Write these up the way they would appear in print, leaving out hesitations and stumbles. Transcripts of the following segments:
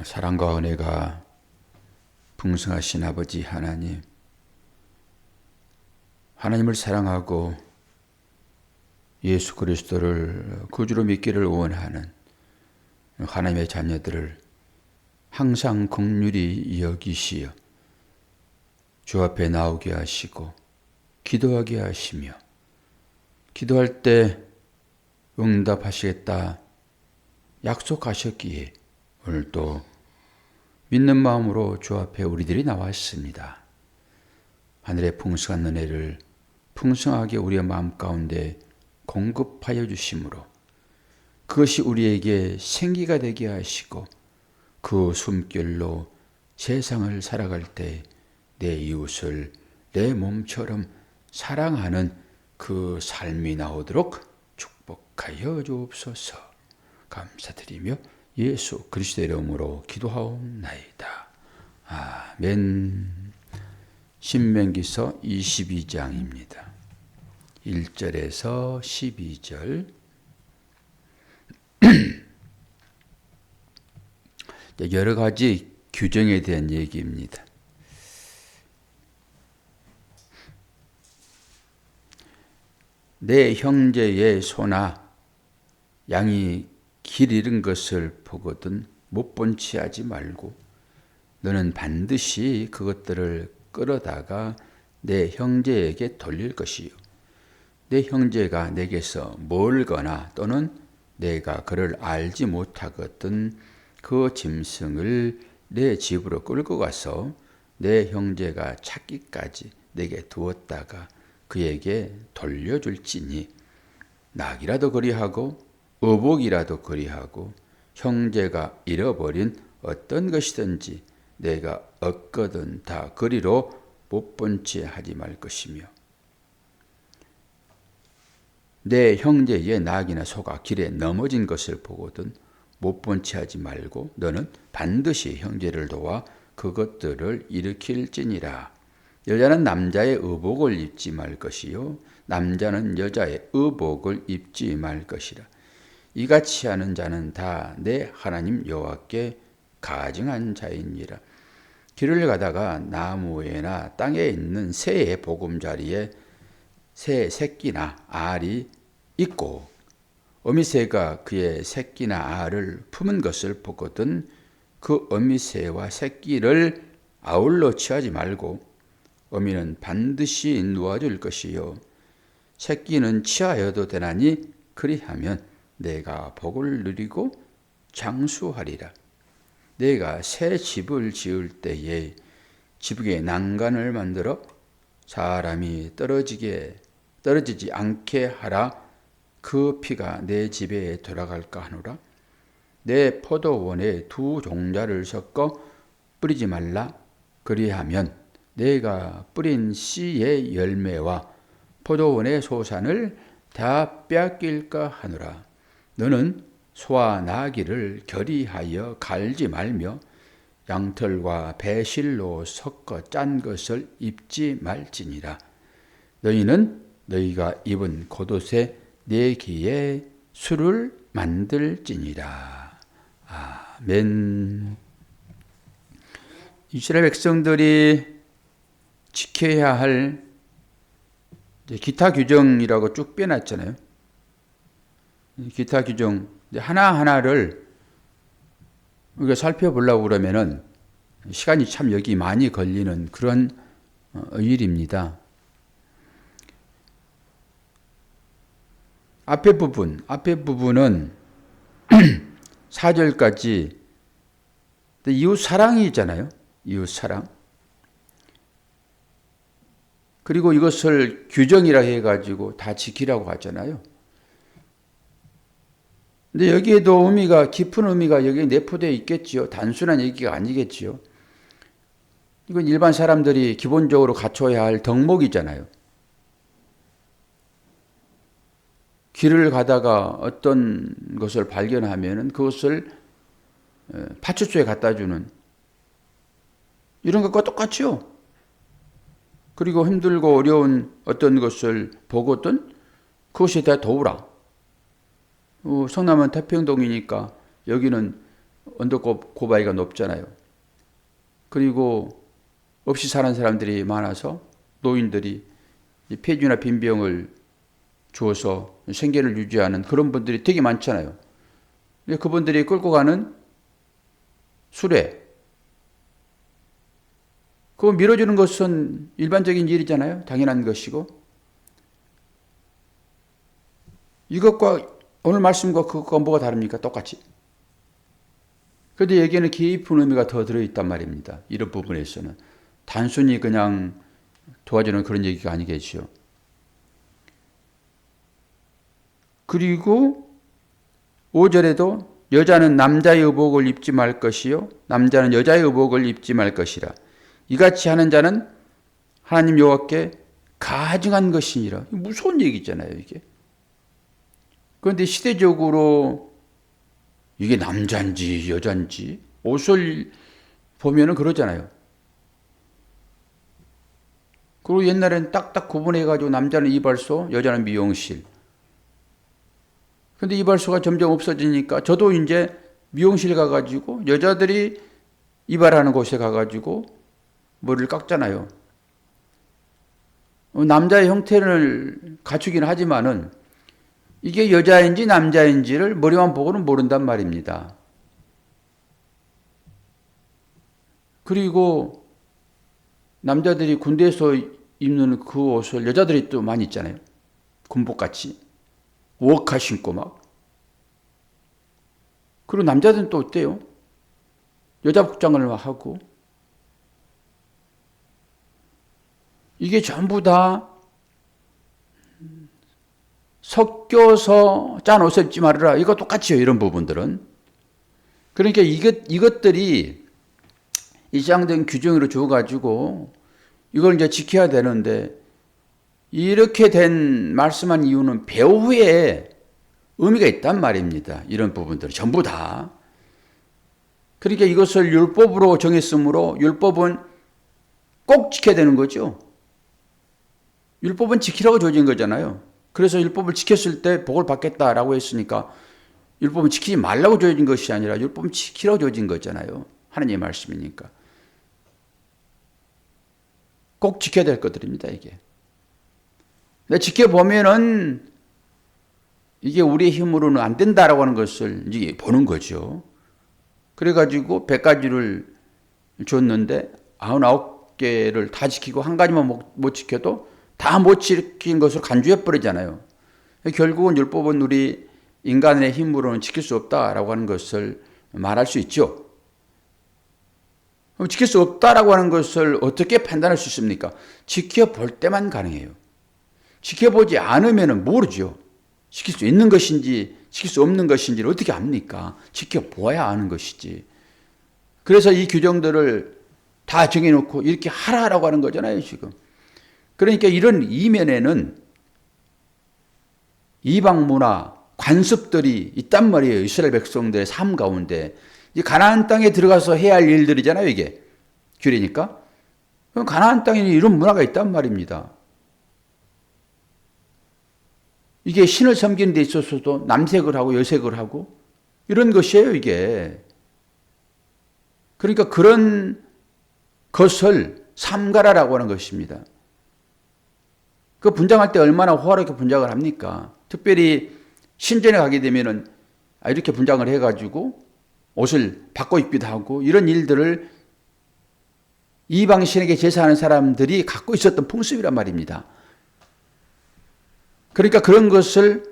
사랑과 은혜가 풍성하신 아버지 하나님, 하나님을 사랑하고 예수 그리스도를 구주로 믿기를 원하는 하나님의 자녀들을 항상 긍휼히 여기시어 주 앞에 나오게 하시고 기도하게 하시며, 기도할 때 응답하시겠다 약속하셨기에 오늘도 믿는 마음으로 주 앞에 우리들이 나왔습니다. 하늘의 풍성한 은혜를 풍성하게 우리의 마음 가운데 공급하여 주심으로 그것이 우리에게 생기가 되게 하시고, 그 숨결로 세상을 살아갈 때 내 이웃을 내 몸처럼 사랑하는 그 삶이 나오도록 축복하여 주옵소서. 감사드리며 예수 그리스도의 이름으로 기도하옵나이다. 아멘. 신명기서 22장입니다. 1절에서 12절. 여러 가지 규정에 대한 얘기입니다. 내 형제의 소나 양이 길 잃은 것을 보거든 못 본 채 하지 말고 너는 반드시 그것들을 끌어다가 내 형제에게 돌릴 것이요, 내 형제가 내게서 멀거나 또는 내가 그를 알지 못하거든 그 짐승을 내 집으로 끌고 가서 내 형제가 찾기까지 내게 두었다가 그에게 돌려줄지니, 낙이라도 그리하고 의복이라도 그리하고 형제가 잃어버린 어떤 것이든지 내가 얻거든 다 그리로 못 본 채 하지 말 것이며, 내 형제의 낙이나 소가 길에 넘어진 것을 보거든 못 본 채 하지 말고 너는 반드시 형제를 도와 그것들을 일으킬지니라. 여자는 남자의 의복을 입지 말 것이요, 남자는 여자의 의복을 입지 말 것이라. 이같이 하는 자는 다 내 하나님 여호와께 가증한 자이니라. 길을 가다가 나무에나 땅에 있는 새의 보금자리에 새 새끼나 알이 있고 어미새가 그의 새끼나 알을 품은 것을 보거든 그 어미새와 새끼를 아울러 취하지 말고 어미는 반드시 놓아줄 것이요, 새끼는 취하여도 되나니 그리하면 내가 복을 누리고 장수하리라. 내가 새 집을 지을 때에 지붕에 난간을 만들어 사람이 떨어지지 않게 하라. 그 피가 내 집에 돌아갈까 하노라. 내 포도원에 두 종자를 섞어 뿌리지 말라. 그리하면 내가 뿌린 씨의 열매와 포도원의 소산을 다 빼앗길까 하노라. 너는 소와 나귀를 결의하여 갈지 말며 양털과 배실로 섞어 짠 것을 입지 말지니라. 너희는 너희가 입은 겉옷에 내 귀에 술을 만들지니라. 아멘. 이스라엘 백성들이 지켜야 할 기타 규정이라고 쭉 빼놨잖아요. 기타 규정 하나하나를 우리가 살펴보려고 그러면은 시간이 참 여기 많이 걸리는 그런 일입니다. 앞에 부분은 4절까지 이웃 사랑이잖아요. 이웃 사랑. 그리고 이것을 규정이라 해가지고 다 지키라고 하잖아요. 근데 여기에도 깊은 의미가 여기에 내포되어 있겠지요. 단순한 얘기가 아니겠지요. 이건 일반 사람들이 기본적으로 갖춰야 할 덕목이잖아요. 길을 가다가 어떤 것을 발견하면은 그것을 파출소에 갖다 주는 이런 것과 똑같죠. 그리고 힘들고 어려운 어떤 것을 보거든 그것에 대해 도우라. 성남은 태평동이니까 여기는 언더급 고바위가 높잖아요. 그리고 없이 사는 사람들이 많아서 노인들이 폐주나 빈병을 주어서 생계를 유지하는 그런 분들이 되게 많잖아요. 그분들이 끌고 가는 수레, 그거 밀어주는 것은 일반적인 일이잖아요. 당연한 것이고. 이것과 오늘 말씀과 그것과 뭐가 다릅니까? 똑같이. 그런데 여기에는 깊은 의미가 더 들어있단 말입니다. 이런 부분에서는. 단순히 그냥 도와주는 그런 얘기가 아니겠죠. 그리고 5절에도 여자는 남자의 의복을 입지 말 것이요 남자는 여자의 의복을 입지 말 것이라. 이같이 하는 자는 하나님 여호와께 가증한 것이니라. 무서운 얘기잖아요, 이게. 그런데 시대적으로 이게 남자인지 여자인지 옷을 보면은 그러잖아요. 그리고 옛날에는 딱딱 구분해가지고 남자는 이발소, 여자는 미용실. 근데 이발소가 점점 없어지니까 저도 이제 미용실 가가지고 여자들이 이발하는 곳에 가가지고 머리를 깎잖아요. 남자의 형태를 갖추긴 하지만은 이게 여자인지 남자인지를 머리만 보고는 모른단 말입니다. 그리고 남자들이 군대에서 입는 그 옷을 여자들이 또 많이 입잖아요. 군복같이. 워카 신고 막. 그리고 남자들은 또 어때요? 여자 복장을 하고. 이게 전부 다 섞여서 짠 옷을 입지 말아라. 이거 똑같이요. 이런 부분들은. 그러니까 이것들이 일상적인 규정으로 주어가지고 이걸 이제 지켜야 되는데 이렇게 된 말씀한 이유는 배후에 의미가 있단 말입니다. 이런 부분들 전부 다. 그러니까 이것을 율법으로 정했으므로 율법은 꼭 지켜야 되는 거죠. 율법은 지키라고 주어진 거잖아요. 그래서 율법을 지켰을 때 복을 받겠다라고 했으니까 율법은 지키지 말라고 주어진 것이 아니라 율법은 지키라고 주어진 거잖아요. 하나님의 말씀이니까. 꼭 지켜야 될 것들입니다, 이게. 근데 지켜보면은 이게 우리의 힘으로는 안 된다라고 하는 것을 이제 보는 거죠. 그래가지고 100가지를 줬는데 99개를 다 지키고 한 가지만 못 지켜도 다 못 지킨 것으로 간주해버리잖아요. 결국은 율법은 우리 인간의 힘으로는 지킬 수 없다라고 하는 것을 말할 수 있죠. 지킬 수 없다라고 하는 것을 어떻게 판단할 수 있습니까? 지켜볼 때만 가능해요. 지켜보지 않으면 모르죠. 지킬 수 있는 것인지 지킬 수 없는 것인지를 어떻게 압니까? 지켜보아야 아는 것이지. 그래서 이 규정들을 다 정해놓고 이렇게 하라라고 하는 거잖아요, 지금. 그러니까 이런 이면에는 이방 문화, 관습들이 있단 말이에요. 이스라엘 백성들의 삶 가운데. 이 가나안 땅에 들어가서 해야 할 일들이잖아요, 이게. 규례니까. 그럼 가나안 땅에는 이런 문화가 있단 말입니다. 이게 신을 섬기는 데 있어서도 남색을 하고 여색을 하고 이런 것이에요, 이게. 그러니까 그런 것을 삼가라라고 하는 것입니다. 그 분장할 때 얼마나 호화롭게 분장을 합니까? 특별히 신전에 가게 되면은 이렇게 분장을 해가지고 옷을 바꿔 입기도 하고 이런 일들을 이방 신에게 제사하는 사람들이 갖고 있었던 풍습이란 말입니다. 그러니까 그런 것을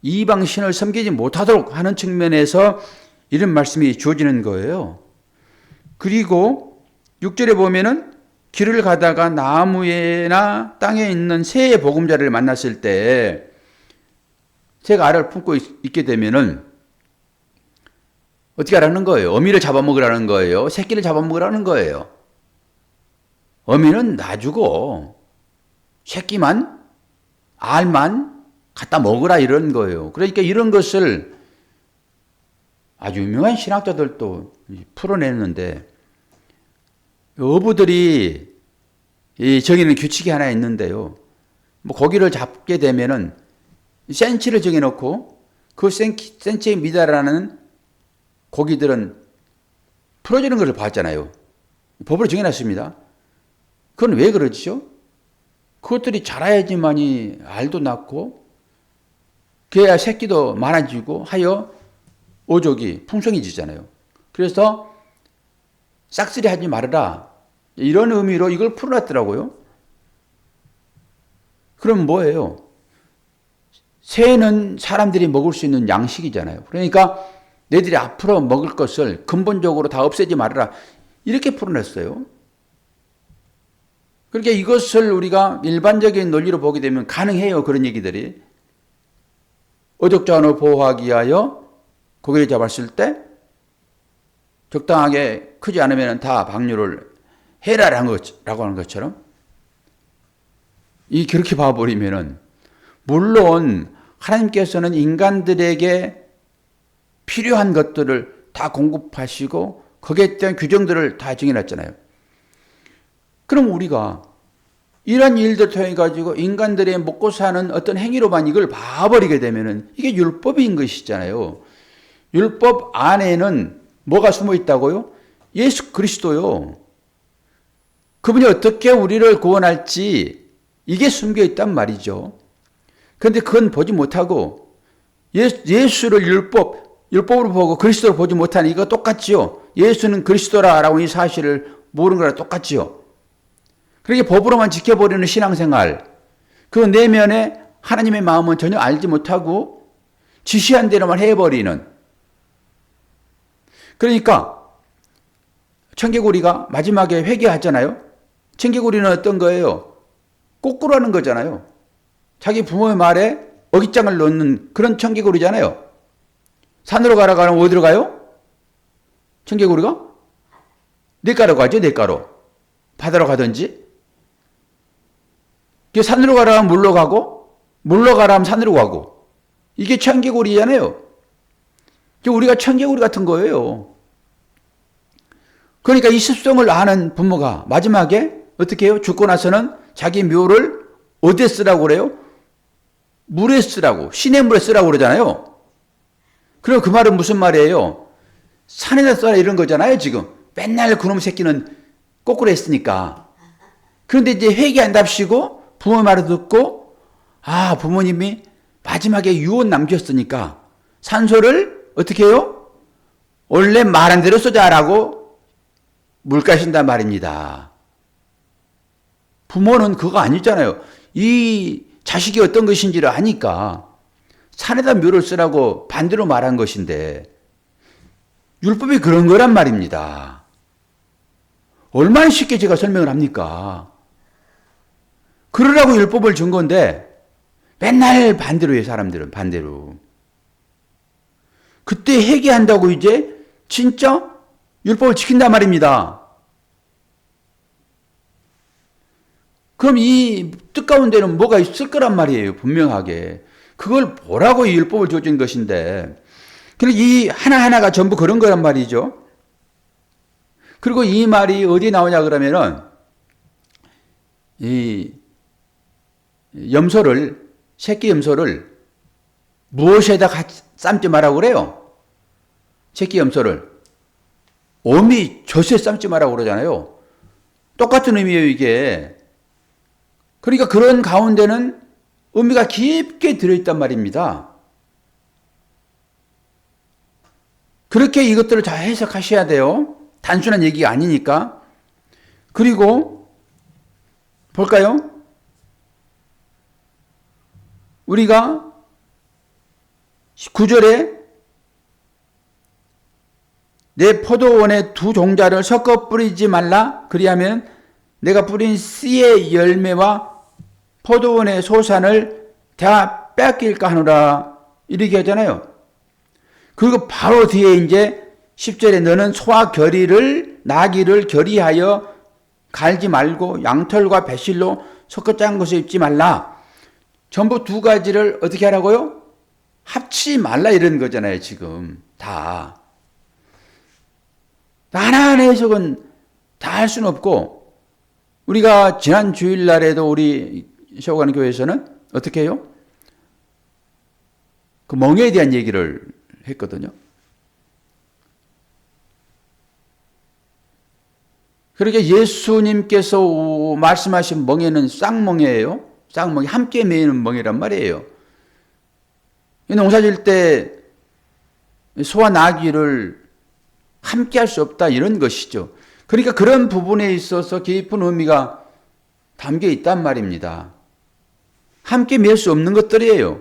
이방 신을 섬기지 못하도록 하는 측면에서 이런 말씀이 주어지는 거예요. 그리고 6절에 보면은 길을 가다가 나무에나 땅에 있는 새의 보금자리를 만났을 때 새가 알을 품고 있게 되면은 어떻게 하라는 거예요? 어미를 잡아먹으라는 거예요? 새끼를 잡아먹으라는 거예요? 어미는 놔주고 새끼만 알만 갖다 먹으라 이런 거예요. 그러니까 이런 것을 아주 유명한 신학자들도 풀어냈는데 어부들이 정해놓은 규칙이 하나 있는데요. 뭐 고기를 잡게 되면은 센치를 정해놓고 그 센치에 미달하는 고기들은 풀어지는 것을 봤잖아요. 법으로 정해놨습니다. 그건 왜 그러죠? 그것들이 자라야지만이 알도 낳고 그래야 새끼도 많아지고 하여 어족이 풍성해지잖아요. 그래서 싹쓸이 하지 말아라. 이런 의미로 이걸 풀어놨더라고요. 그럼 뭐예요? 새는 사람들이 먹을 수 있는 양식이잖아요. 그러니까 너희들이 앞으로 먹을 것을 근본적으로 다 없애지 말아라. 이렇게 풀어냈어요. 그러니까 이것을 우리가 일반적인 논리로 보게 되면 가능해요. 그런 얘기들이. 어족자원을 보호하기 위하여 고기를 잡았을 때 적당하게 크지 않으면 다 방류를 해라라고 하는 것처럼 그렇게 봐버리면은 물론 하나님께서는 인간들에게 필요한 것들을 다 공급하시고 거기에 대한 규정들을 다 정해놨잖아요. 그럼 우리가 이런 일들 통해 가지고 인간들의 먹고 사는 어떤 행위로만 이걸 봐버리게 되면은 이게 율법인 것이잖아요. 율법 안에는 뭐가 숨어 있다고요? 예수 그리스도요. 그분이 어떻게 우리를 구원할지 이게 숨겨 있단 말이죠. 그런데 그건 보지 못하고 예수를 율법으로 보고 그리스도를 보지 못하는 이거 똑같지요. 예수는 그리스도라라고 이 사실을 모르는 거랑 똑같지요. 그렇게 법으로만 지켜버리는 신앙생활, 그 내면에 하나님의 마음은 전혀 알지 못하고 지시한 대로만 해버리는. 그러니까 청개구리가 마지막에 회개하잖아요. 청개구리는 어떤 거예요? 거꾸로 하는 거잖아요. 자기 부모의 말에 어깃장을 놓는 그런 청개구리잖아요. 산으로 가라고 하면 어디로 가요? 청개구리가? 냇가로 가죠, 냇가로. 바다로 가든지. 산으로 가라 하면 물로 가고, 물로 가라 하면 산으로 가고. 이게 청개구리잖아요. 우리가 청개구리 같은 거예요. 그러니까 이 습성을 아는 부모가 마지막에 어떻게 해요? 죽고 나서는 자기 묘를 어디에 쓰라고 그래요? 물에 쓰라고, 시냇물에 쓰라고 그러잖아요. 그럼 그 말은 무슨 말이에요? 산에다 써라 이런 거잖아요, 지금. 맨날 그놈 새끼는 거꾸로 했으니까. 그런데 이제 회개한답시고 부모 말을 듣고, 부모님이 마지막에 유언 남겼으니까 산소를 어떻게 해요? 원래 말한 대로 쏘자라고 물 가신단 말입니다. 부모는 그거 아니잖아요. 이 자식이 어떤 것인지를 아니까 산에다 묘를 쓰라고 반대로 말한 것인데 율법이 그런 거란 말입니다. 얼마나 쉽게 제가 설명을 합니까? 그러라고 율법을 준 건데 맨날 반대로 해요. 사람들은 반대로. 그때 회개한다고 이제 진짜 율법을 지킨단 말입니다. 그럼 이 뜻 가운데는 뭐가 있을 거란 말이에요. 분명하게. 그걸 보라고 이 율법을 줘준 것인데 이 하나하나가 전부 그런 거란 말이죠. 그리고 이 말이 어디 나오냐 그러면은 이 염소를, 새끼 염소를 무엇에다 삶지 말라고 그래요? 새끼 염소를 어미 젖에 삶지 말라고 그러잖아요. 똑같은 의미예요, 이게. 그러니까 그런 가운데는 의미가 깊게 들어있단 말입니다. 그렇게 이것들을 잘 해석하셔야 돼요. 단순한 얘기가 아니니까. 그리고 볼까요? 우리가 9절에 내 포도원에 두 종자를 섞어 뿌리지 말라. 그리하면 내가 뿌린 씨의 열매와 포도원의 소산을 다 뺏길까 하노라. 이렇게 하잖아요. 그리고 바로 뒤에 이제 10절에 너는 소와 나귀를 결의하여 갈지 말고 양털과 배실로 섞어 짠 것을 입지 말라. 전부 두 가지를 어떻게 하라고요? 합치지 말라 이런 거잖아요, 지금. 다. 하나하나 해석은 다 할 수는 없고, 우리가 지난 주일날에도 우리 세워가는 교회에서는 어떻게 해요? 그 멍에 대한 얘기를 했거든요. 그러니까 예수님께서 말씀하신 멍에는 쌍멍에예요. 쌍멍이 함께 매이는 멍이란 말이에요. 농사 질 때 소와 나귀를 함께 할 수 없다 이런 것이죠. 그러니까 그런 부분에 있어서 깊은 의미가 담겨 있단 말입니다. 함께 맬 수 없는 것들이에요.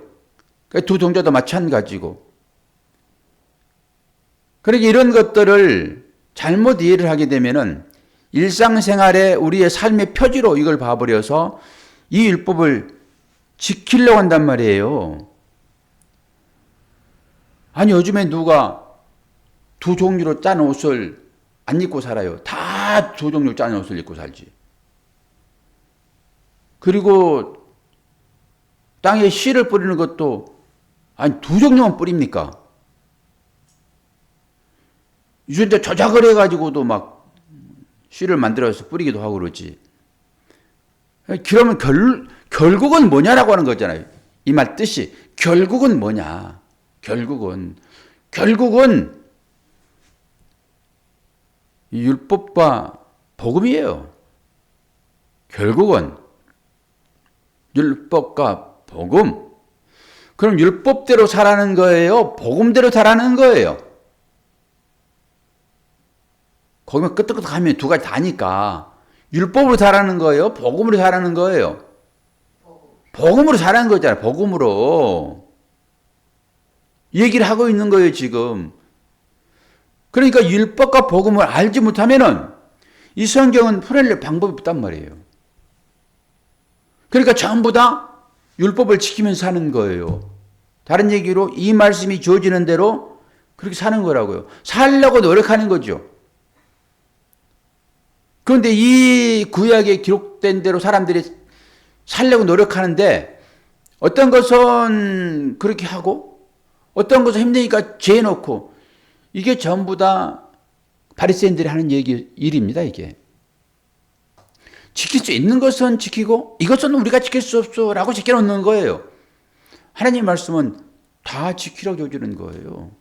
그러니까 두 동자도 마찬가지고. 그러니까 이런 것들을 잘못 이해를 하게 되면은 일상생활에 우리의 삶의 표지로 이걸 봐버려서 이 율법을 지키려고 한단 말이에요. 아니 요즘에 누가 두 종류로 짠 옷을 안 입고 살아요. 다 두 종류 짠 옷을 입고 살지. 그리고 땅에 씨를 뿌리는 것도 아니 두 종류만 뿌립니까? 유전자 조작을 해가지고도 막 씨를 만들어서 뿌리기도 하고 그러지. 그러면 결국은 뭐냐라고 하는 거잖아요. 이 말 뜻이 결국은 뭐냐. 결국은 율법과 복음이에요. 결국은 율법과 복음. 그럼 율법대로 살아는 거예요? 복음대로 살아는 거예요? 거기만 끄떡끄떡 하면 두 가지 다니까. 율법으로 살아는 거예요? 복음으로 살아는 거예요? 복음으로 살아는 거잖아요. 복음으로. 얘기를 하고 있는 거예요, 지금. 그러니까 율법과 복음을 알지 못하면은 이 성경은 풀어낼 방법이 없단 말이에요. 그러니까 전부 다 율법을 지키면서 사는 거예요. 다른 얘기로 이 말씀이 주어지는 대로 그렇게 사는 거라고요. 살려고 노력하는 거죠. 그런데 이 구약에 기록된 대로 사람들이 살려고 노력하는데 어떤 것은 그렇게 하고 어떤 것은 힘드니까 죄놓고 이게 전부 다 바리새인들이 하는 일입니다. 이게. 지킬 수 있는 것은 지키고 이것은 우리가 지킬 수 없어 라고 지켜놓는 거예요. 하나님 말씀은 다 지키라고 줘주는 거예요.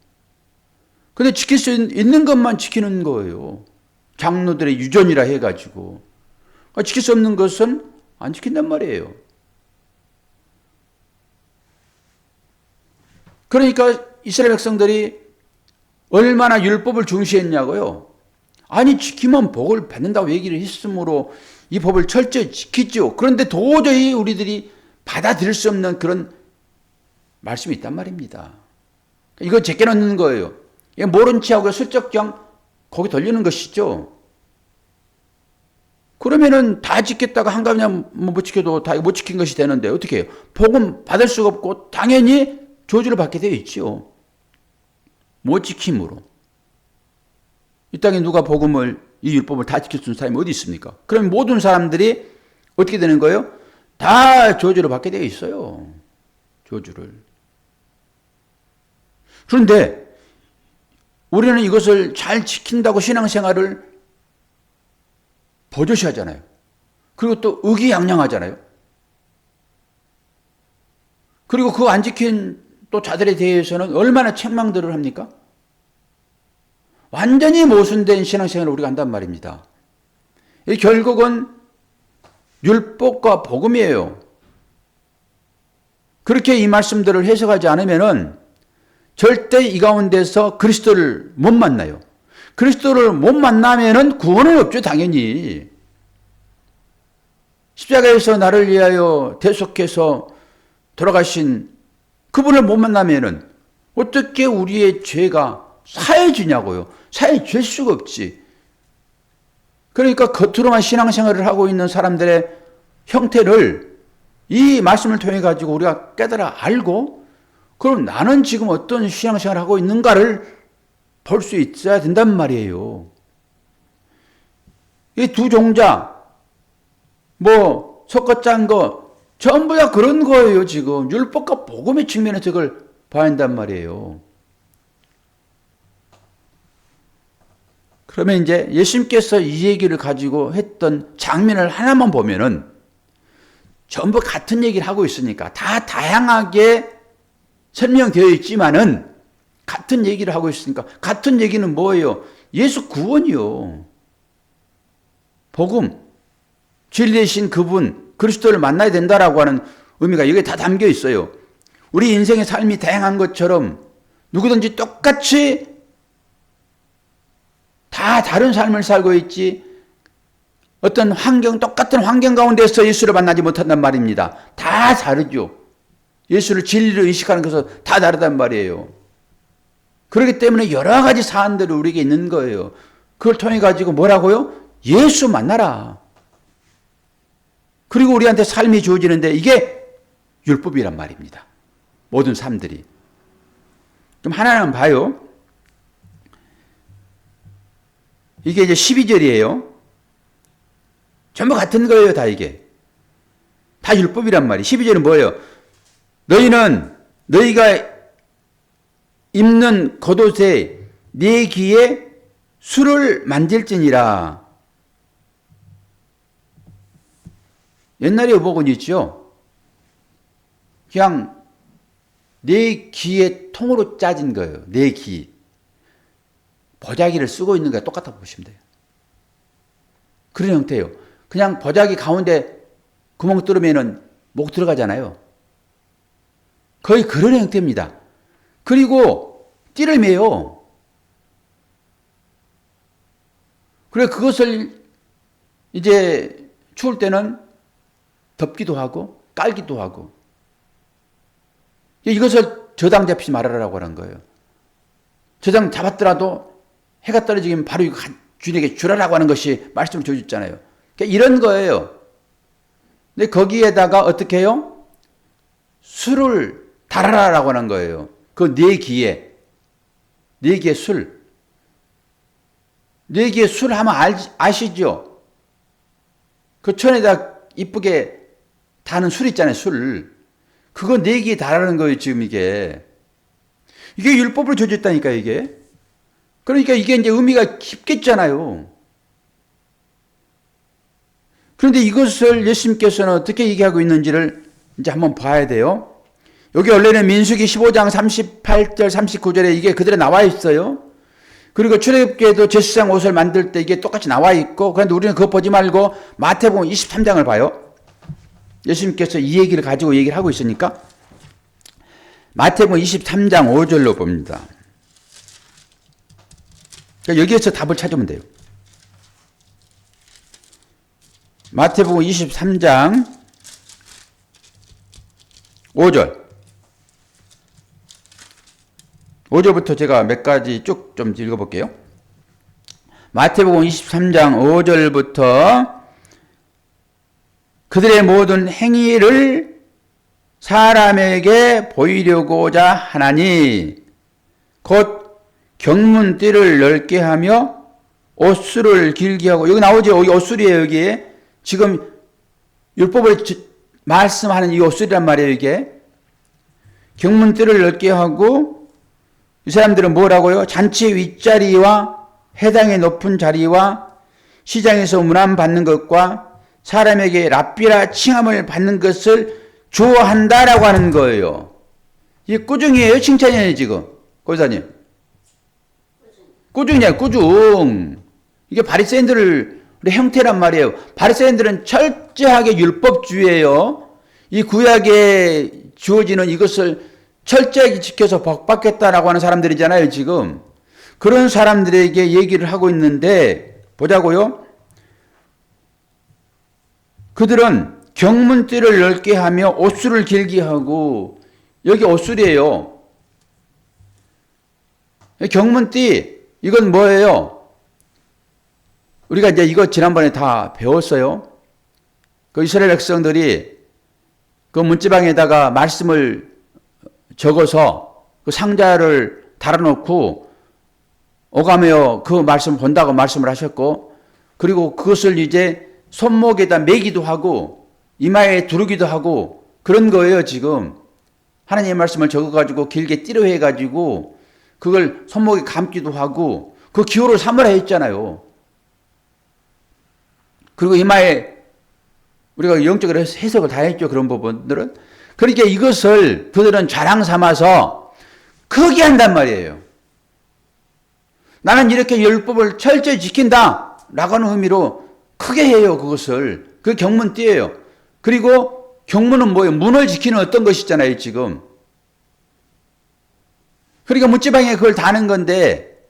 근데 지킬 수 있는 것만 지키는 거예요. 장로들의 유전이라 해가지고. 지킬 수 없는 것은 안 지킨단 말이에요. 그러니까 이스라엘 백성들이 얼마나 율법을 중시했냐고요. 아니 지키면 복을 받는다고 얘기를 했으므로 이 법을 철저히 지키죠. 그런데 도저히 우리들이 받아들일 수 없는 그런 말씀이 있단 말입니다. 이거 제껴놓는 거예요. 모른 체하고 슬쩍 그냥 거기 돌리는 것이죠. 그러면은 다 지켰다가 한 가지만 못 지켜도 다 못 지킨 것이 되는데 어떻게 해요? 복음 받을 수가 없고 당연히 저주를 받게 되어 있죠. 못 지킴으로. 이 땅에 누가 복음을 이 율법을 다 지킬 수 있는 사람이 어디 있습니까? 그럼 모든 사람들이 어떻게 되는 거예요? 다 저주를 받게 되어 있어요. 저주를. 그런데 우리는 이것을 잘 지킨다고 신앙생활을 버젓이 하잖아요. 그리고 또 의기양양하잖아요. 그리고 그 안 지킨 또 자들에 대해서는 얼마나 책망들을 합니까? 완전히 모순된 신앙생활을 우리가 한단 말입니다. 결국은 율법과 복음이에요. 그렇게 이 말씀들을 해석하지 않으면은 절대 이 가운데서 그리스도를 못 만나요. 그리스도를 못 만나면은 구원은 없죠, 당연히. 십자가에서 나를 위하여 대속해서 돌아가신 그분을 못 만나면은 어떻게 우리의 죄가 사해지냐고요. 사해질 수가 없지. 그러니까 겉으로만 신앙생활을 하고 있는 사람들의 형태를 이 말씀을 통해 가지고 우리가 깨달아 알고 그럼 나는 지금 어떤 신앙생활을 하고 있는가를 볼 수 있어야 된단 말이에요. 이 두 종자 섞어 짠 거 전부 다 그런 거예요. 지금 율법과 복음의 측면에서 그걸 봐야 한단 말이에요. 그러면 이제 예수님께서 이 얘기를 가지고 했던 장면을 하나만 보면은 전부 같은 얘기를 하고 있으니까 다 다양하게 설명되어 있지만은 같은 얘기를 하고 있으니까 같은 얘기는 뭐예요? 예수 구원이요. 복음, 진리이신 그분, 그리스도를 만나야 된다라고 하는 의미가 여기에 다 담겨 있어요. 우리 인생의 삶이 다양한 것처럼 누구든지 똑같이 다 다른 삶을 살고 있지 어떤 똑같은 환경 가운데서 예수를 만나지 못한단 말입니다. 다 다르죠. 예수를 진리로 의식하는 것은 다 다르단 말이에요. 그렇기 때문에 여러 가지 사안들이 우리에게 있는 거예요. 그걸 통해 가지고 뭐라고요? 예수 만나라. 그리고 우리한테 삶이 주어지는데 이게 율법이란 말입니다. 모든 삶들이. 그럼 하나는 봐요. 이게 이제 12절이에요. 전부 같은 거예요, 다 이게. 다 율법이란 말이에요. 12절은 뭐예요? 너희가 입는 겉옷에 네 귀에 술을 만질지니라. 옛날에 의복은 있죠. 그냥 네 귀에 통으로 짜진 거예요. 네 귀. 보자기를 쓰고 있는 게 똑같아 보시면 돼요. 그런 형태예요. 그냥 보자기 가운데 구멍 뚫으면은 목 들어가잖아요. 거의 그런 형태입니다. 그리고 띠를 매요. 그래 그것을 이제 추울 때는 덮기도 하고 깔기도 하고 이것을 저당 잡히지 말아라라고 하는 거예요. 저당 잡았더라도 해가 떨어지면 바로 이거 주인에게 주라라고 하는 것이 말씀을 주셨잖아요. 그러니까 이런 거예요. 근데 거기에다가 어떻게 해요? 술을 달아라라고 하는 거예요. 그 네 귀에 술. 네 귀에 술 하면 아시죠? 그 천에다 이쁘게 다는 술 있잖아요, 술. 그거 네 귀에 달하는 거예요, 지금 이게. 이게 율법으로 줘졌다니까, 이게. 그러니까 이게 이제 의미가 깊겠잖아요. 그런데 이것을 예수님께서는 어떻게 얘기하고 있는지를 이제 한번 봐야 돼요. 여기 원래는 민수기 15장 38절 39절에 이게 그대로 나와 있어요. 그리고 출애굽기에도 제사장 옷을 만들 때 이게 똑같이 나와 있고, 그런데 우리는 그거 보지 말고 마태복음 23장을 봐요. 예수님께서 이 얘기를 가지고 얘기를 하고 있으니까 마태복음 23장 5절로 봅니다. 여기에서 답을 찾으면 돼요. 마태복음 23장 5절. 5절부터 제가 몇 가지 쭉 좀 읽어볼게요. 마태복음 23장 5절부터 그들의 모든 행위를 사람에게 보이려고자 하나니 곧 경문띠를 넓게 하며 옷술을 길게 하고, 여기 나오죠. 여기 옷술이에요. 여기에 지금 율법을 말씀하는 이 옷술이란 말이에요. 이게 경문띠를 넓게 하고, 이 사람들은 뭐라고요? 잔치 윗자리와 해당의 높은 자리와 시장에서 문안받는 것과 사람에게 랍비라 칭함을 받는 것을 좋아한다라고 하는 거예요. 이게 꾸중이에요? 칭찬이에요, 지금? 고사님. 꾸중이야, 꾸중. 이게 바리새인들의 형태란 말이에요. 바리새인들은 철저하게 율법주의예요. 이 구약에 주어지는 이것을 철저하게 지켜서 복받겠다라고 하는 사람들이잖아요, 지금. 그런 사람들에게 얘기를 하고 있는데, 보자고요. 그들은 경문띠를 넓게 하며 옷술을 길게 하고, 여기 옷술이에요. 경문띠, 이건 뭐예요? 우리가 이제 이거 지난번에 다 배웠어요. 그 이스라엘 백성들이 그 문지방에다가 말씀을 적어서 그 상자를 달아놓고 오가며 그 말씀 본다고 말씀을 하셨고, 그리고 그것을 이제 손목에다 매기도 하고 이마에 두르기도 하고 그런 거예요. 지금 하나님의 말씀을 적어가지고 길게 띠로 해가지고 그걸 손목에 감기도 하고 그 기호를 삼으라 했잖아요. 그리고 이마에 우리가 영적으로 해석을 다 했죠. 그런 부분들은. 그러니까 이것을 그들은 자랑 삼아서 크게 한단 말이에요. 나는 이렇게 율법을 철저히 지킨다 라고 하는 의미로 크게 해요, 그것을. 그 경문 띄어요. 그리고 경문은 뭐예요? 문을 지키는 어떤 것이잖아요, 지금. 그러니까 문지방에 그걸 다는 건데,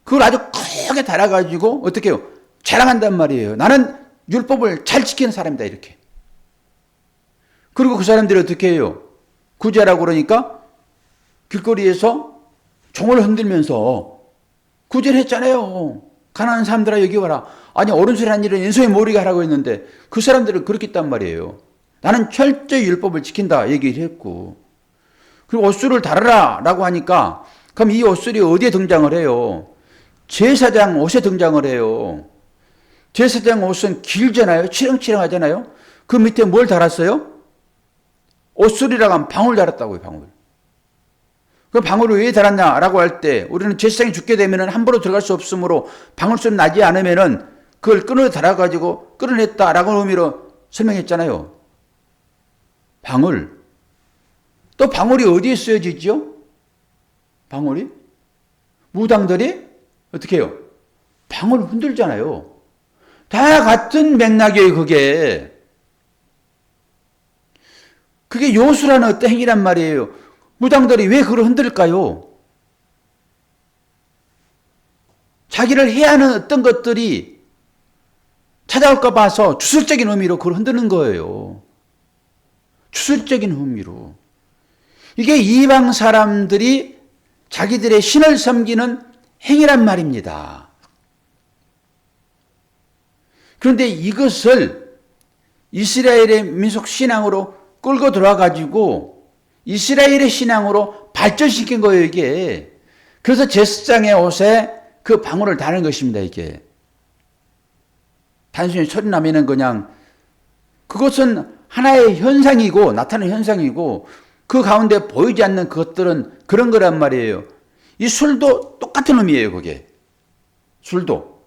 그걸 아주 크게 달아가지고, 어떻게 해요? 자랑한단 말이에요. 나는 율법을 잘 지키는 사람이다, 이렇게. 그리고 그 사람들이 어떻게 해요? 구제라고 그러니까, 길거리에서 종을 흔들면서 구제를 했잖아요. 가난한 사람들아 여기 와라. 아니 어른소리 하는 일은 인소에 모르게 하라고 했는데 그 사람들은 그렇게 했단 말이에요. 나는 철저히 율법을 지킨다 얘기를 했고, 그리고 옷술을 달아라 라고 하니까 그럼 이 옷술이 어디에 등장을 해요? 제사장 옷에 등장을 해요. 제사장 옷은 길잖아요. 치렁치렁하잖아요. 그 밑에 뭘 달았어요? 옷술이라고 하면 방울 달았다고요. 방울. 그 방울을 왜 달았냐라고 할 때 우리는 제사장이 죽게 되면 함부로 들어갈 수 없으므로 방울소리 나지 않으면은 그걸 끈으로 달아가지고 끌어냈다라고 의미로 설명했잖아요. 방울. 또 방울이 어디에 쓰여지죠? 방울이? 무당들이 어떻게 해요? 방울을 흔들잖아요. 다 같은 맥락이에요, 그게. 그게 요수라는 어떤 행위란 말이에요. 무당들이 왜 그걸 흔들까요? 자기를 해야 하는 어떤 것들이 찾아올까 봐서 주술적인 의미로 그걸 흔드는 거예요. 주술적인 의미로. 이게 이방 사람들이 자기들의 신을 섬기는 행위란 말입니다. 그런데 이것을 이스라엘의 민속 신앙으로 끌고 들어와가지고 이스라엘의 신앙으로 발전시킨 거예요, 이게. 그래서 제사장의 옷에 그 방울을 다는 것입니다, 이게. 단순히 소리 나면은 그냥, 그것은 하나의 현상이고, 나타나는 현상이고, 그 가운데 보이지 않는 것들은 그런 거란 말이에요. 이 술도 똑같은 의미예요, 그게. 술도.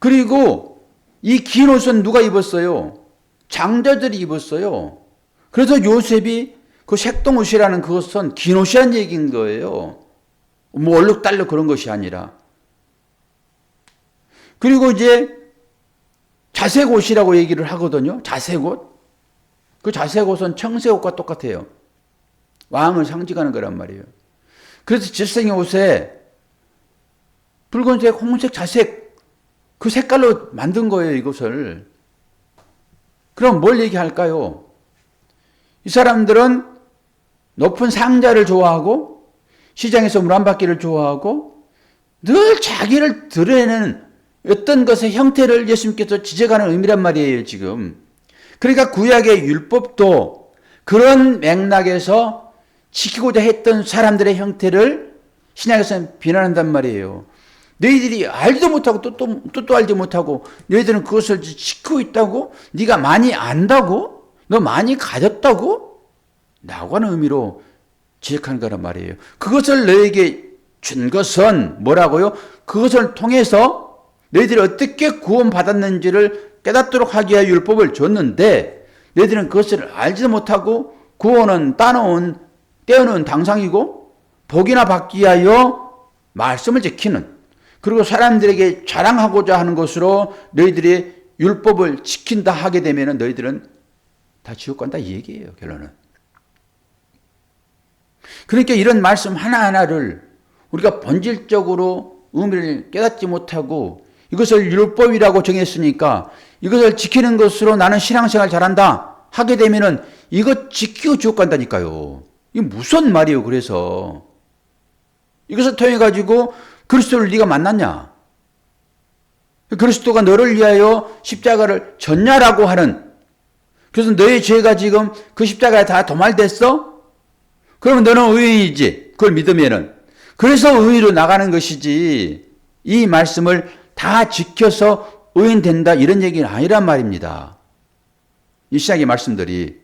그리고 이 긴 옷은 누가 입었어요? 장자들이 입었어요. 그래서 요셉이 그 색동옷이라는 그것은 긴 옷이란 얘기인 거예요. 뭐 얼룩달룩 그런 것이 아니라. 그리고 이제 자색옷이라고 얘기를 하거든요. 자색옷. 그 자색옷은 청색옷과 똑같아요. 왕을 상징하는 거란 말이에요. 그래서 제사장의 옷에 붉은색, 홍색, 자색 그 색깔로 만든 거예요, 이것을. 그럼 뭘 얘기할까요? 이 사람들은 높은 상자를 좋아하고 시장에서 물 한 바퀴를 좋아하고 늘 자기를 드러내는 어떤 것의 형태를 예수님께서 지적하는 의미란 말이에요, 지금. 그러니까 구약의 율법도 그런 맥락에서 지키고자 했던 사람들의 형태를 신약에서는 비난한단 말이에요. 너희들이 알지도 못하고 또 알지 못하고 너희들은 그것을 지키고 있다고? 네가 많이 안다고? 너 많이 가졌다고? 라고 하는 의미로 지적하는 거란 말이에요. 그것을 너에게 준 것은 뭐라고요? 그것을 통해서 너희들이 어떻게 구원받았는지를 깨닫도록 하기 위하여 율법을 줬는데 너희들은 그것을 알지도 못하고 구원은 떼어놓은 당상이고 복이나 받기 위하여 말씀을 지키는, 그리고 사람들에게 자랑하고자 하는 것으로 너희들이 율법을 지킨다 하게 되면 너희들은 다 지옥 간다 이 얘기예요, 결론은. 그러니까 이런 말씀 하나하나를 우리가 본질적으로 의미를 깨닫지 못하고 이것을 율법이라고 정했으니까 이것을 지키는 것으로 나는 신앙생활 잘한다 하게 되면은 이것 지키고 지옥 간다니까요. 이게 무슨 말이에요, 그래서. 이것을 통해 가지고 그리스도를 네가 만났냐? 그리스도가 너를 위하여 십자가를 졌냐라고 하는, 그래서 너의 죄가 지금 그 십자가에 다 도말됐어? 그러면 너는 의인이지. 그걸 믿으면은. 그래서 의인으로 나가는 것이지 이 말씀을 다 지켜서 의인 된다 이런 얘기는 아니란 말입니다. 이 신약의 말씀들이.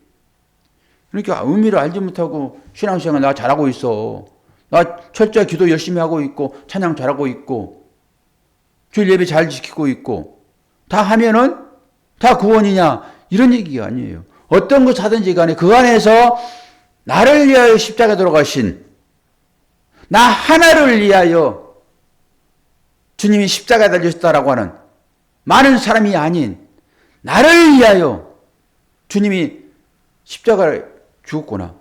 그러니까 의미를 알지 못하고 신앙생활 나 잘하고 있어. 나 철저히 기도 열심히 하고 있고 찬양 잘하고 있고 주일 예배 잘 지키고 있고 다 하면은 다 구원이냐 이런 얘기가 아니에요. 어떤 것 하든지 간에 그 안에서 나를 위하여 십자가 돌아가신 나 하나를 위하여 주님이 십자가에 달리셨다라고 하는 많은 사람이 아닌 나를 위하여 주님이 십자가를 죽었구나.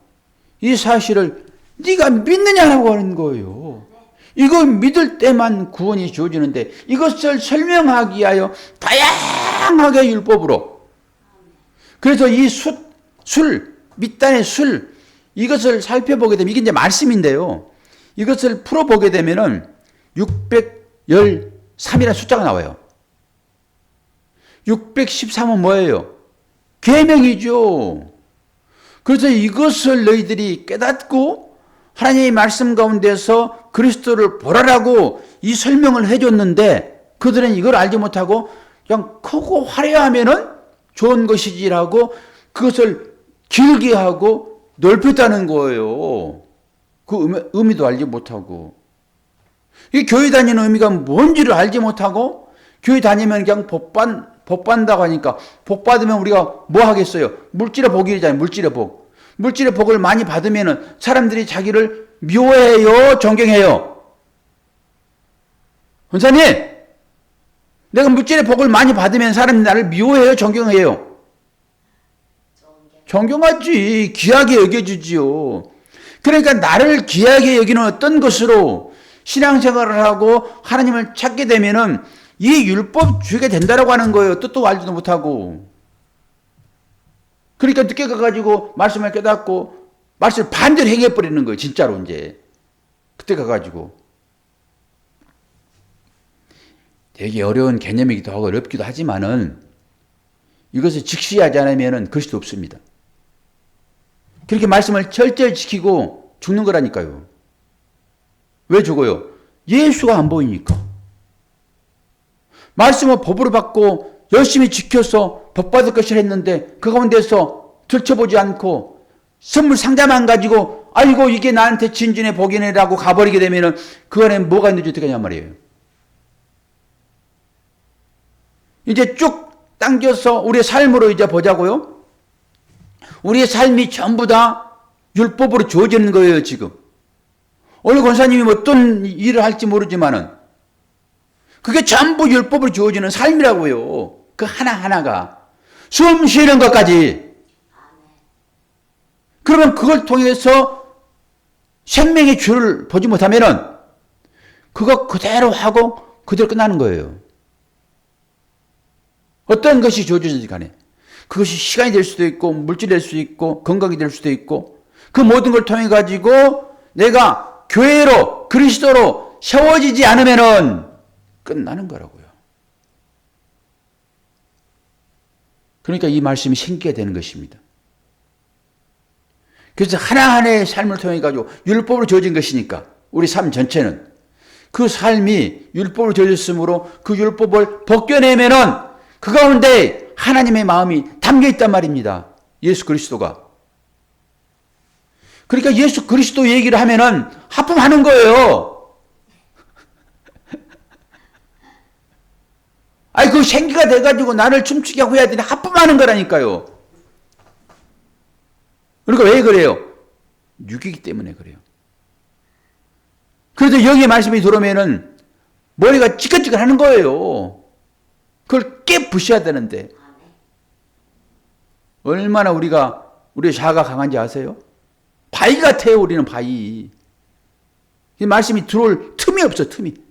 이 사실을 네가 믿느냐라고 하는 거예요. 이거 믿을 때만 구원이 주어지는데 이것을 설명하기 위하여 다양하게 율법으로. 그래서 이 술, 밑단의 술, 이것을 살펴보게 되면 이게 이제 말씀인데요. 이것을 풀어보게 되면은 613이라는 숫자가 나와요. 613은 뭐예요? 계명이죠. 그래서 이것을 너희들이 깨닫고 하나님의 말씀 가운데서 그리스도를 보라라고 이 설명을 해줬는데 그들은 이걸 알지 못하고 그냥 크고 화려하면은 좋은 것이지라고 그것을 길게 하고 넓혔다는 거예요. 그 의미도 알지 못하고. 이 교회 다니는 의미가 뭔지를 알지 못하고 교회 다니면 그냥 복 받는다고 하니까 복 받으면 우리가 뭐 하겠어요? 물질의 복이잖아요. 물질의 복. 물질의 복을 많이 받으면 사람들이 자기를 미워해요? 존경해요? 권사님, 내가 물질의 복을 많이 받으면 사람들이 나를 미워해요? 존경해요? 존경하지. 귀하게 여겨주지요. 그러니까 나를 귀하게 여기는 어떤 것으로 신앙생활을 하고 하나님을 찾게 되면은 이 율법 주게 된다라고 하는 거예요. 뜻도 알지도 못하고. 그러니까 늦게 가가지고 말씀을 깨닫고 말씀을 반대로 행해버리는 거예요. 진짜로 이제. 그때 가가지고. 되게 어려운 개념이기도 하고 어렵기도 하지만은 이것을 직시하지 않으면은 그리스도 없습니다. 그렇게 말씀을 철저히 지키고 죽는 거라니까요. 왜 죽어요? 예수가 안 보이니까. 말씀을 법으로 받고 열심히 지켜서 복 받을 것이라 했는데 그 가운데서 들춰보지 않고 선물 상자만 가지고 아이고 이게 나한테 진진의 복이네라고 가버리게 되면은 그 안에 뭐가 있는지 어떻게 하냔 말이에요. 이제 쭉 당겨서 우리의 삶으로 이제 보자고요. 우리의 삶이 전부 다 율법으로 주어지는 거예요, 지금. 오늘 권사님이 어떤 일을 할지 모르지만은 그게 전부 율법으로 주어지는 삶이라고요. 그 하나하나가. 숨 쉬는 것까지. 그러면 그걸 통해서 생명의 줄을 보지 못하면은 그거 그대로 하고 그대로 끝나는 거예요. 어떤 것이 주어지든지 간에. 그것이 시간이 될 수도 있고 물질이 될 수도 있고 건강이 될 수도 있고 그 모든 걸 통해 가지고 내가 교회로 그리스도로 세워지지 않으면은 끝나는 거라고요. 그러니까 이 말씀이 생기게 되는 것입니다. 그래서 하나하나의 삶을 통해 가지고 율법으로 주어진 것이니까 우리 삶 전체는 그 삶이 율법으로 주어졌으므로 그 율법을 벗겨내면은 그 가운데 하나님의 마음이 담겨 있단 말입니다. 예수 그리스도가. 그러니까 예수 그리스도 얘기를 하면은 하품하는 거예요. 아니, 그 생기가 돼가지고 나를 춤추게 하고 해야 되니 하품하는 거라니까요. 그러니까 왜 그래요? 육이기 때문에 그래요. 그래서 여기에 말씀이 들어오면은 머리가 찌끈찌끈 하는 거예요. 그걸 깨부셔야 되는데. 얼마나 우리의 자아가 강한지 아세요? 바위 같아요, 우리는 바위. 이 말씀이 들어올 틈이 없어, 틈이.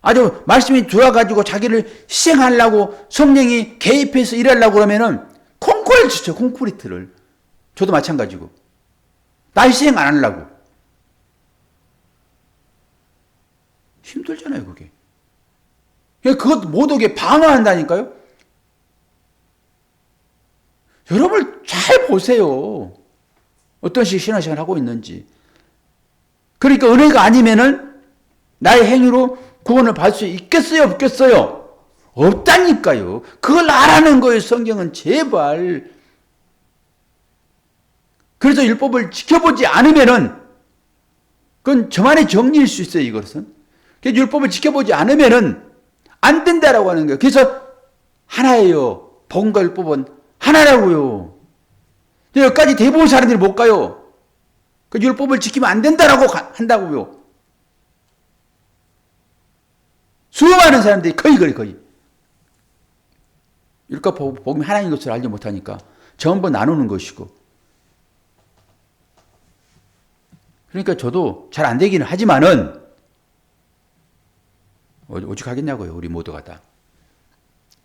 아주 말씀이 들어와가지고 자기를 희생하려고 성령이 개입해서 일하려고 그러면은 콩쿠리를 치죠, 콩쿠리트를. 저도 마찬가지고. 나 희생 안 하려고. 힘들잖아요, 그게. 그것 못 오게 방어한다니까요? 여러분 잘 보세요. 어떤 식의 신앙생활을 하고 있는지. 그러니까 은혜가 아니면은 나의 행위로 구원을 받을 수 있겠어요? 없겠어요? 없다니까요. 그걸 알아는 거예요, 성경은. 제발. 그래서 율법을 지켜보지 않으면은 그건 저만의 정리일 수 있어요, 이것은. 그래서 율법을 지켜보지 않으면은 안 된다라고 하는 거예요. 그래서 하나예요. 복음과 율법은 하나라고요. 여기까지 대부분 사람들이 못 가요. 그 율법을 지키면 안 된다라고 한다고요. 수많은 사람들이 거의. 율법 복음이 하나인 것을 알지 못하니까 전부 나누는 것이고. 그러니까 저도 잘 안 되기는 하지만은 오직 하겠냐고요. 우리 모두가 다.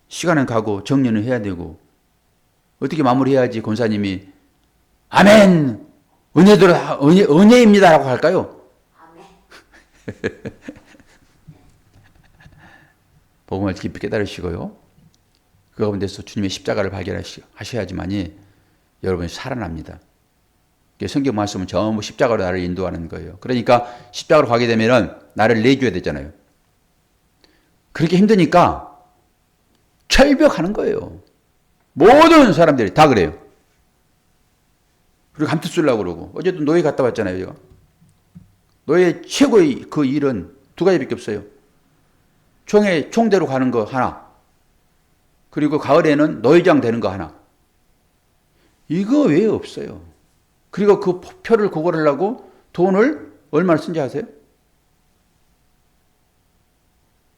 시간은 가고 정리는 해야 되고 어떻게 마무리해야지 권사님이 아멘 은혜입니다라고 할까요? 아멘. 복음을 깊이 깨달으시고요. 그 가운데서 주님의 십자가를 발견하셔야지만이 여러분이 살아납니다. 성경 말씀은 전부 십자가로 나를 인도하는 거예요. 그러니까 십자가로 가게 되면은 나를 내줘야 되잖아요. 그렇게 힘드니까 철벽하는 거예요. 모든 사람들이 다 그래요. 그리고 감투 쓰려고 그러고. 어제도 노예 갔다 왔잖아요. 제가. 노예 최고의 그 일은 두 가지밖에 없어요. 총대로 가는 거 하나. 그리고 가을에는 노예장 되는 거 하나. 이거 외에 없어요. 그리고 그 표를 구걸하려고 돈을 얼마나 쓴지 아세요?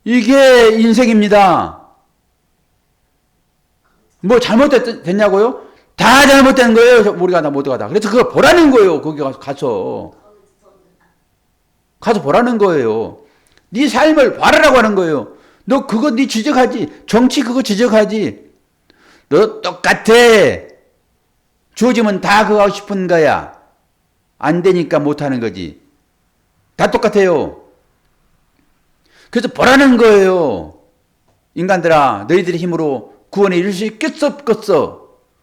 이게 인생입니다. 뭐 잘못됐냐고요? 다 잘못된 거예요. 우리가 다 모두가 다. 그래서 그거 보라는 거예요. 거기 가서 보라는 거예요. 네 삶을 봐라라고 하는 거예요. 너 그거 네 지적하지. 정치 그거 지적하지. 너 똑같아. 주어지면 다 그거 하고 싶은 거야. 안 되니까 못하는 거지. 다 똑같아요. 그래서 보라는 거예요. 인간들아, 너희들의 힘으로 구원에 이를 수 있겠어?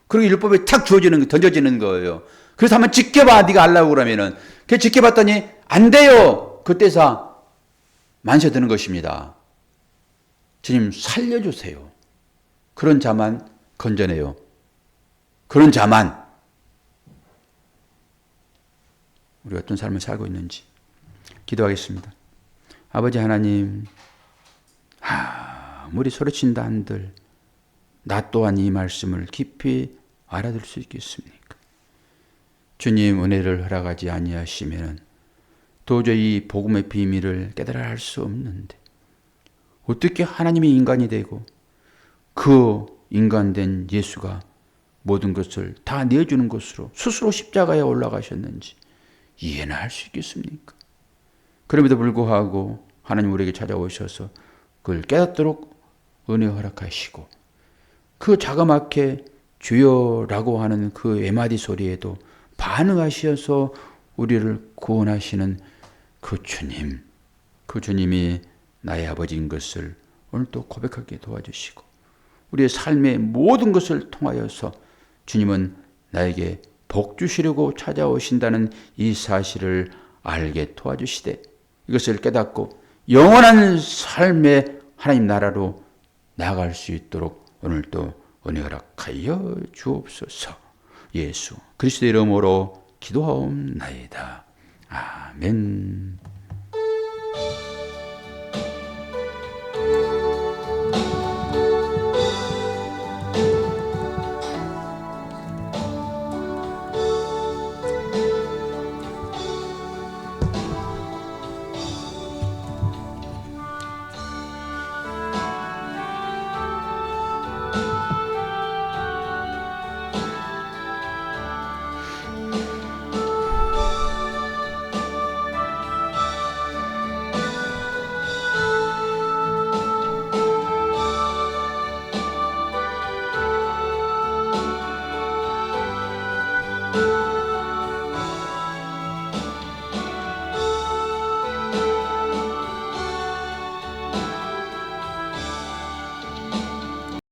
그리고 율법에 탁 던져지는 거예요. 그래서 한번 지켜봐, 네가 알라고 그러면은. 그 지켜봤더니 안 돼요. 그때서 만세 드는 것입니다. 주님 살려주세요. 그런 자만 건져내요. 그런 자만. 우리 어떤 삶을 살고 있는지 기도하겠습니다. 아버지 하나님, 아무리 소리친다 한들 나 또한 이 말씀을 깊이 알아들 수 있겠습니까? 주님 은혜를 허락하지 아니하시면 도저히 복음의 비밀을 깨달아 할 수 없는데 어떻게 하나님이 인간이 되고 그 인간된 예수가 모든 것을 다 내주는 것으로 스스로 십자가에 올라가셨는지 이해는 할 수 있겠습니까? 그럼에도 불구하고 하나님 우리에게 찾아오셔서 그걸 깨닫도록 은혜 허락하시고 그 자그맣게 주여라고 하는 그 외마디 소리에도 반응하셔서 우리를 구원하시는 그 주님, 그 주님이 나의 아버지인 것을 오늘 또 고백하게 도와주시고 우리의 삶의 모든 것을 통하여서 주님은 나에게 복 주시려고 찾아오신다는 이 사실을 알게 도와주시되 이것을 깨닫고 영원한 삶의 하나님 나라로 나아갈 수 있도록 오늘도 은혜 허락하여 주옵소서. 예수 그리스도의 이름으로 기도하옵나이다. 아멘.